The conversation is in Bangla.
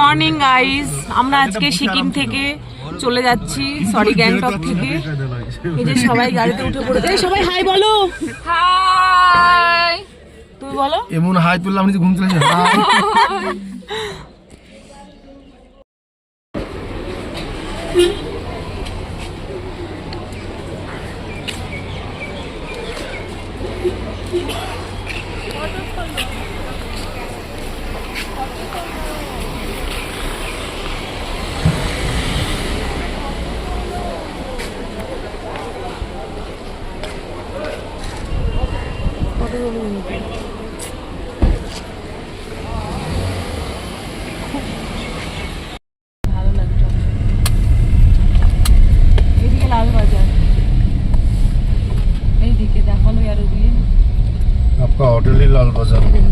মর্নিং গাইস, আমরা আজকে সিকিম থেকে চলে যাচ্ছি, সরি গ্যাংটক থেকে। এই যে সবাই গাড়িতে উঠে পড়েছে। সবাই হাই বলো। হাই, তুমি বলো। এমন হাই তুললাম আমি ঘুম চলে ভালো লাগছে। এইদিকে লাল বাজার, এইদিকে দেখালো আর ওদিকে आपका होटल ही लाल बाजार में